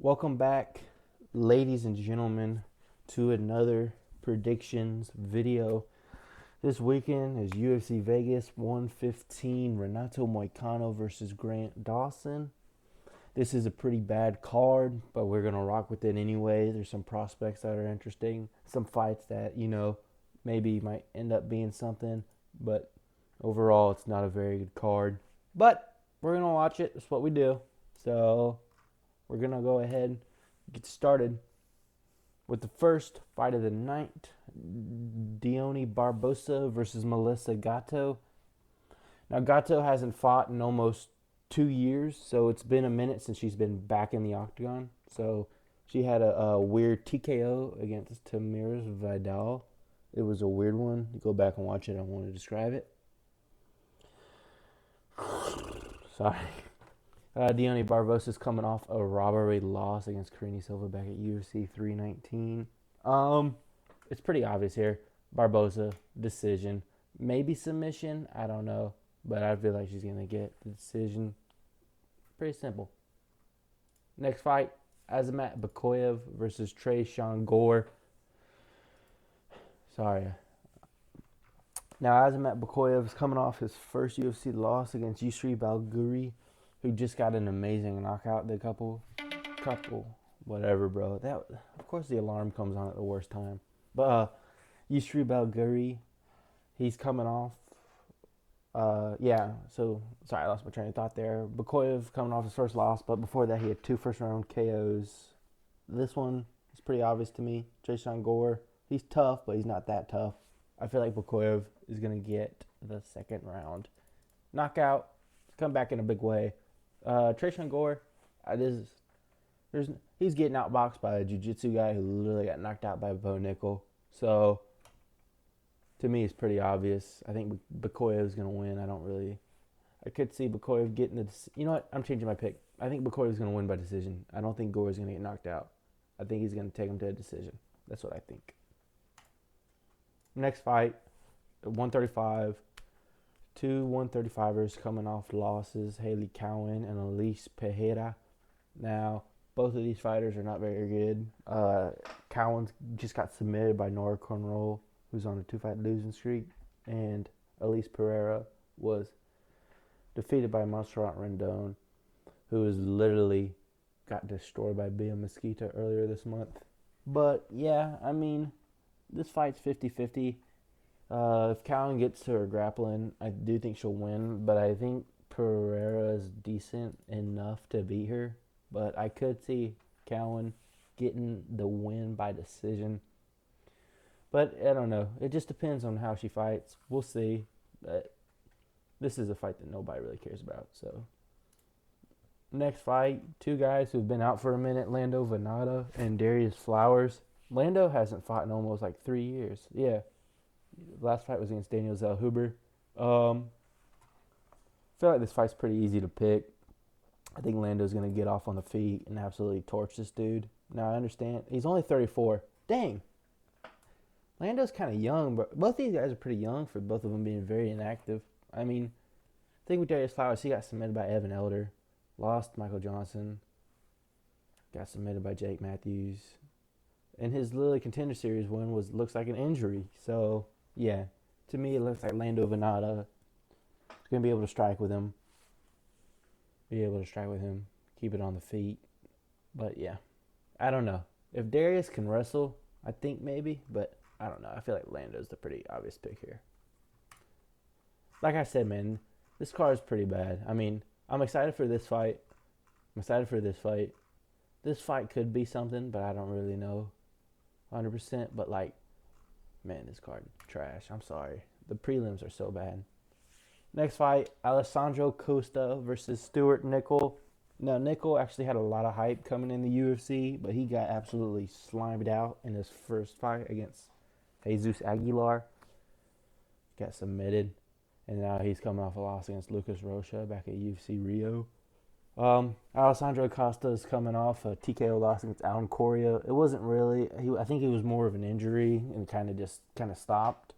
Welcome back, ladies and gentlemen, to another predictions video. This weekend is UFC Vegas 115, Renato Moicano versus Grant Dawson. This is a pretty bad card, but we're going to rock with it anyway. There's some prospects that are interesting, some fights that, maybe might end up being something, but overall it's not a very good card. But we're going to watch it. That's what we do. So we're going to go ahead and get started with the first fight of the night. Dione Barbosa versus Melissa Gatto. Now, Gatto hasn't fought in almost 2 years, so it's been a minute since she's been back in the octagon. So she had a weird TKO against Tamiris Vidal. It was a weird one. You go back and watch it. I want to describe it. Sorry. Dione Barbosa's coming off a robbery loss against Karine Silva back at UFC 319. It's pretty obvious here. Barbosa, decision. Maybe submission. I don't know. But I feel like she's going to get the decision. Pretty simple. Next fight, Azamat Bakoyev versus Tresean Gore. Sorry. Now, Azamat Bakoyev is coming off his first UFC loss against Yusri Balguri, who just got an amazing knockout. The couple, whatever, bro. That, of course, the alarm comes on at the worst time. But Yusri Balguri, he's coming off. So sorry, I lost my train of thought there. Bakoyev coming off his first loss, but before that, he had 2 first-round KOs. This one is pretty obvious to me. Tresean Gore, he's tough, but he's not that tough. I feel like Bakoyev is gonna get the second round knockout, come back in a big way. Tresean Gore, he's getting outboxed by a jiu-jitsu guy who literally got knocked out by Bo Nickel. So, to me, it's pretty obvious. I think Bakoyev is going to win. I could see Bakoyev getting the, you know what? I'm changing my pick. I think Bakoyev is going to win by decision. I don't think Gore is going to get knocked out. I think he's going to take him to a decision. That's what I think. Next fight, 135. 2 135ers coming off losses, Haley Cowan and Elise Pereira. Now, both of these fighters are not very good. Cowan just got submitted by Nora Conroll, who's on a 2-fight losing streak, and Elise Pereira was defeated by Montserrat Rendon, who was literally got destroyed by Bia Mesquita earlier this month. But, yeah, I mean, this fight's 50-50. If Cowan gets to her grappling, I do think she'll win, but I think Pereira is decent enough to beat her. But I could see Cowan getting the win by decision. But I don't know. It just depends on how she fights. We'll see. But this is a fight that nobody really cares about. So, next fight, 2 guys who've been out for a minute, Lando Venata and Darius Flowers. Lando hasn't fought in almost 3 years. Yeah. Last fight was against Daniel Zellhuber. I feel like this fight's pretty easy to pick. I think Lando's going to get off on the feet and absolutely torch this dude. Now, I understand. He's only 34. Dang. Lando's kind of young, but both these guys are pretty young for both of them being very inactive. I mean, I think with Darius Flowers, he got submitted by Evan Elder, lost Michael Johnson, got submitted by Jake Matthews, and his Lily Contender Series win looks like an injury. So, yeah, to me it looks like Lando Venata is going to be able to strike with him, keep it on the feet. But, yeah, I don't know. If Darius can wrestle, I think maybe, but I don't know. I feel like Lando's the pretty obvious pick here. Like I said, man, this card is pretty bad. I mean, I'm excited for this fight. This fight could be something, but I don't really know 100%. But, man, this card is trash. I'm sorry. The prelims are so bad. Next fight, Alessandro Costa versus Stuart Nickel. Now, Nickel actually had a lot of hype coming in the UFC, but he got absolutely slimed out in his first fight against Jesus Aguilar. Got submitted, and now he's coming off a loss against Lucas Rocha back at UFC Rio. Alessandro Costa is coming off a TKO loss against Alan Correa. It wasn't really. I think it was more of an injury and kind of stopped.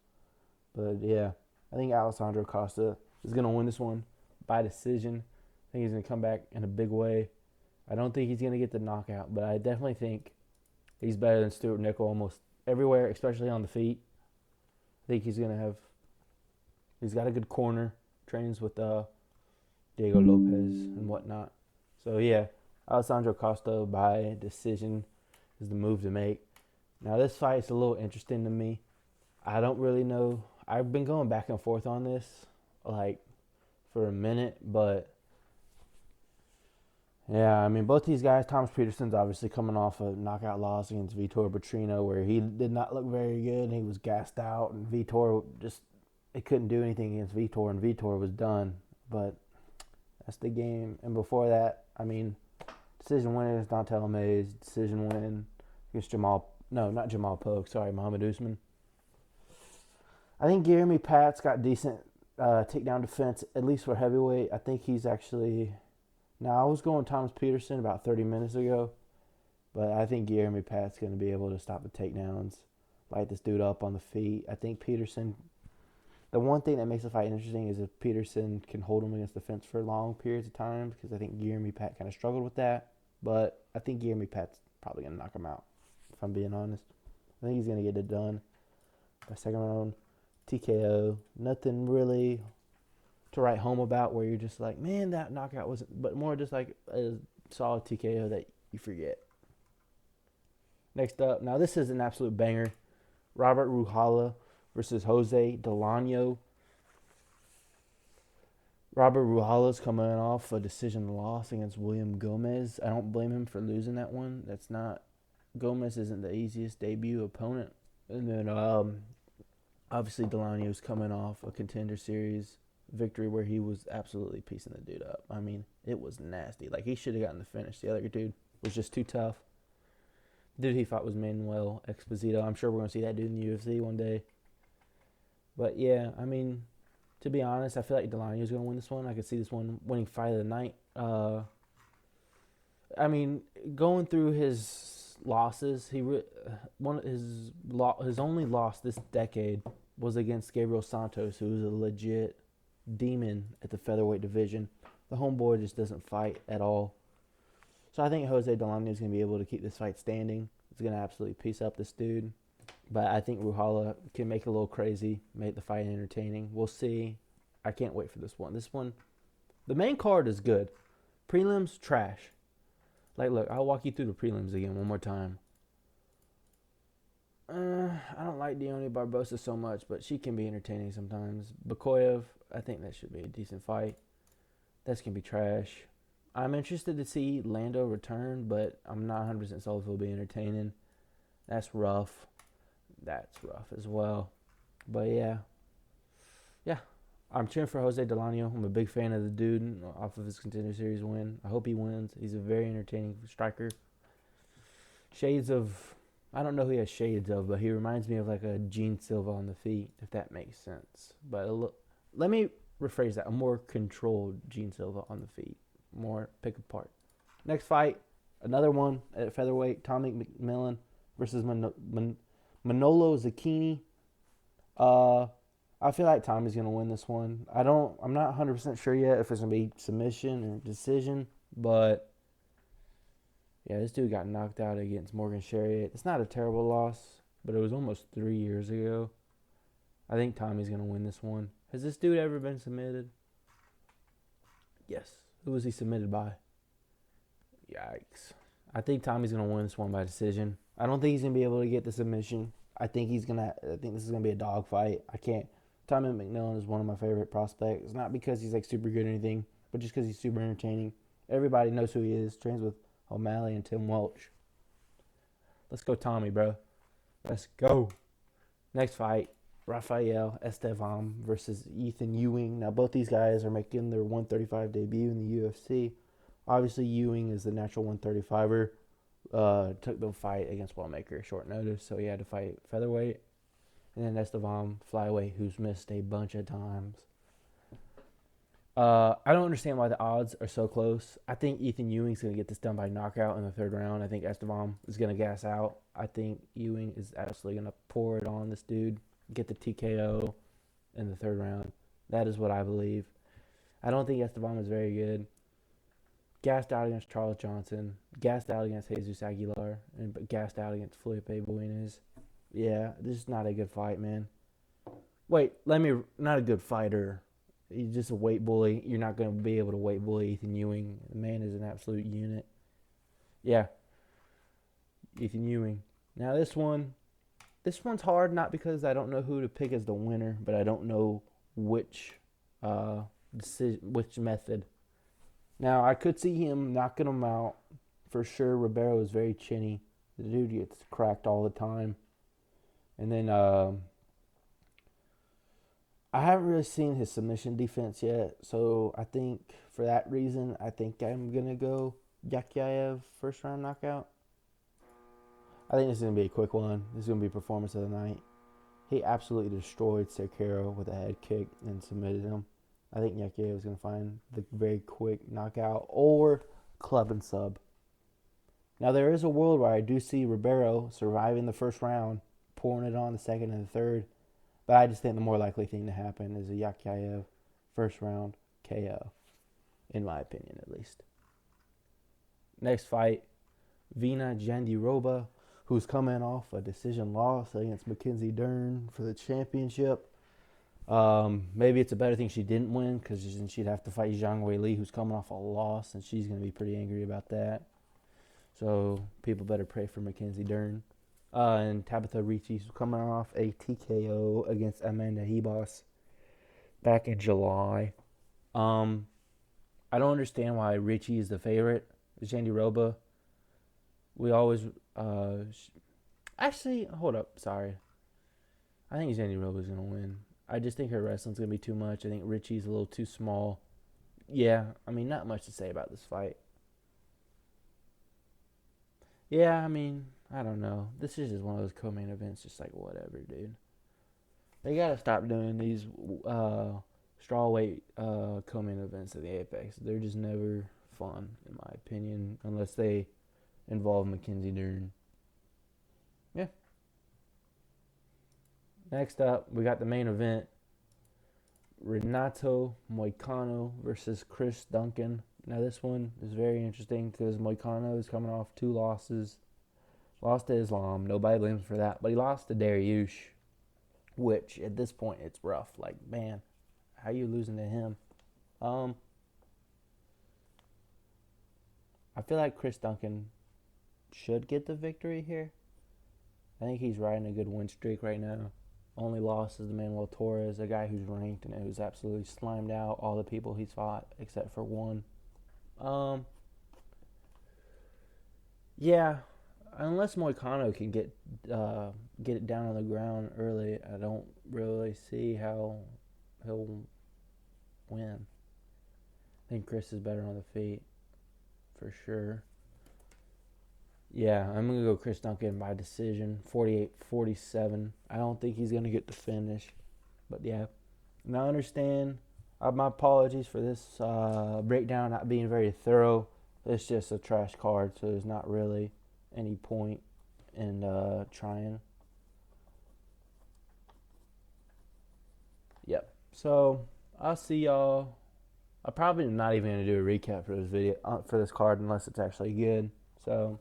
But yeah, I think Alessandro Costa is going to win this one by decision. I think he's going to come back in a big way. I don't think he's going to get the knockout, but I definitely think he's better than Stuart Nickel almost everywhere, especially on the feet. I think he's going to have. He's got a good corner. Trains with Diego Lopez and whatnot. So yeah, Alessandro Costa by decision is the move to make. Now this fight is a little interesting to me. I don't really know. I've been going back and forth on this like for a minute, but yeah, I mean both these guys. Thomas Peterson's obviously coming off a knockout loss against Vitor Petrino, where he did not look very good. He was gassed out, and Vitor just it couldn't do anything against Vitor, and Vitor was done. But that's the game. And before that, I mean, decision win against Dante Mays. Decision win against Jamal Pogue. Sorry, Muhammad Usman. I think Jeremy Pat's got decent takedown defense, at least for heavyweight. I think he's actually. Now, I was going Thomas Peterson about 30 minutes ago, but I think Jeremy Pat's going to be able to stop the takedowns, light this dude up on the feet. I think Peterson. The one thing that makes the fight interesting is if Peterson can hold him against the fence for long periods of time, because I think Jeremy Pat kind of struggled with that. But I think Jeremy Pat's probably going to knock him out, if I'm being honest. I think he's going to get it done by second round. TKO. Nothing really to write home about where you're just like, man, that knockout wasn't, but more just like a solid TKO that you forget. Next up, now this is an absolute banger. Robert Rujala versus Jose Delano. Robert Rujala's coming off a decision loss against William Gomez. I don't blame him for losing that one. Gomez isn't the easiest debut opponent. And then obviously Delano's coming off a Contender Series victory where he was absolutely piecing the dude up. I mean, it was nasty. Like, he should have gotten the finish. The other dude was just too tough. The dude he fought was Manuel Esposito. I'm sure we're going to see that dude in the UFC one day. But yeah, I mean, to be honest, I feel like Delano's going to win this one. I could see this one winning fight of the night. I mean, going through his losses, his only loss this decade was against Gabriel Santos, who was a legit demon at the featherweight division. The homeboy just doesn't fight at all. So I think Jose Delano is going to be able to keep this fight standing. He's going to absolutely piece up this dude. But I think Rujala can make it a little crazy, make the fight entertaining. We'll see. I can't wait for this one. This one, the main card is good. Prelims, trash. Like, look, I'll walk you through the prelims again one more time. I don't like Deone Barbosa so much, but she can be entertaining sometimes. Bakoyev, I think that should be a decent fight. That's going to be trash. I'm interested to see Lando return, but I'm not 100% sold if he'll be entertaining. That's rough. That's rough as well. But yeah. I'm cheering for Jose Delano. I'm a big fan of the dude off of his Contender Series win. I hope he wins. He's a very entertaining striker. I don't know who he has shades of, but he reminds me of like a Gene Silva on the feet, if that makes sense. But let me rephrase that. A more controlled Gene Silva on the feet. More pick apart. Next fight, another one at featherweight. Tommy McMillan versus Manolo Zucchini. I feel like Tommy's going to win this one. I'm not 100% sure yet if it's going to be submission or decision, but yeah, this dude got knocked out against Morgan Chariot. It's not a terrible loss, but it was almost 3 years ago. I think Tommy's going to win this one. Has this dude ever been submitted? Yes. Who was he submitted by? Yikes. I think Tommy's going to win this one by decision. I don't think he's going to be able to get the submission. I think this is going to be a dog fight. Tommy McMillan is one of my favorite prospects. Not because he's like super good or anything, but just because he's super entertaining. Everybody knows who he is. Trains with O'Malley and Tim Welch. Let's go Tommy, bro. Let's go. Next fight, Rafael Estevam versus Ethan Ewing. Now, both these guys are making their 135 debut in the UFC. Obviously, Ewing is the natural 135er. Took the fight against Wellmaker at short notice, so he had to fight featherweight. And then Estevam, flyweight, who's missed a bunch of times. I don't understand why the odds are so close. I think Ethan Ewing's going to get this done by knockout in the third round. I think Estevam is going to gas out. I think Ewing is absolutely going to pour it on this dude, get the TKO in the third round. That is what I believe. I don't think Estevam is very good. gassed out against Charles Johnson, gassed out against Jesus Aguilar, and gassed out against Felipe Buenas. Yeah, this is not a good fight, man. Wait, not a good fighter. He's just a weight bully. You're not going to be able to weight bully Ethan Ewing. The man is an absolute unit. Yeah, Ethan Ewing. Now this one's hard, not because I don't know who to pick as the winner, but I don't know which which method. Now I could see him knocking him out for sure. Ribeiro is very chinny. The dude gets cracked all the time. And then I haven't really seen his submission defense yet, so I think for that reason, I think I'm gonna go Yakyaev first round knockout. I think this is gonna be a quick one. This is gonna be performance of the night. He absolutely destroyed Cerqueiro with a head kick and submitted him. I think Yakyaev is gonna find the very quick knockout or club and sub. Now there is a world where I do see Ribeiro surviving the first round, pouring it on the second and the third. But I just think the more likely thing to happen is a Yakyaev first round KO, in my opinion at least. Next fight, Vina Jandiroba, who's coming off a decision loss against Mackenzie Dern for the championship. Maybe it's a better thing she didn't win because then she'd have to fight Zhang Weili, who's coming off a loss, and she's going to be pretty angry about that. So people better pray for Mackenzie Dern. And Tabitha Ricci's coming off a TKO against Amanda Ribas back in July. I don't understand why Ricci is the favorite. Jandiroba, we always... actually, hold up, sorry. I think Jandiroba's going to win. I just think her wrestling's going to be too much. I think Ricci's a little too small. Yeah, I mean, not much to say about this fight. Yeah, I mean, I don't know. This is just one of those co-main events, just like whatever, dude. They gotta stop doing these strawweight co-main events at the Apex. They're just never fun, in my opinion, unless they involve Mackenzie Dern. Yeah. Next up, we got the main event. Renato Moicano versus Chris Duncan. Now this one is very interesting because Moicano is coming off 2 losses. Lost to Islam. Nobody blames him for that. But he lost to Dariush, which at this point it's rough. Like, man, how are you losing to him? I feel like Chris Duncan should get the victory here. I think he's riding a good win streak right now. Only loss is the Manuel Torres, a guy who's ranked and who's absolutely slimed out all the people he's fought except for one. Yeah, unless Moicano can get it down on the ground early, I don't really see how he'll win. I think Chris is better on the feet, for sure. Yeah, I'm going to go Chris Duncan by decision, 48-47. I don't think he's going to get the finish. But yeah, and I understand. My apologies for this breakdown not being very thorough. It's just a trash card, so there's not really any point in trying. Yep. So I'll see y'all. I'm probably not even gonna do a recap for this video for this card unless it's actually good. So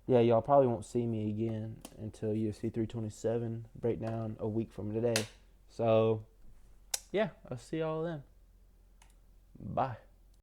yeah, y'all probably won't see me again until UFC 327 breakdown a week from today. So yeah, I'll see y'all then. Bye.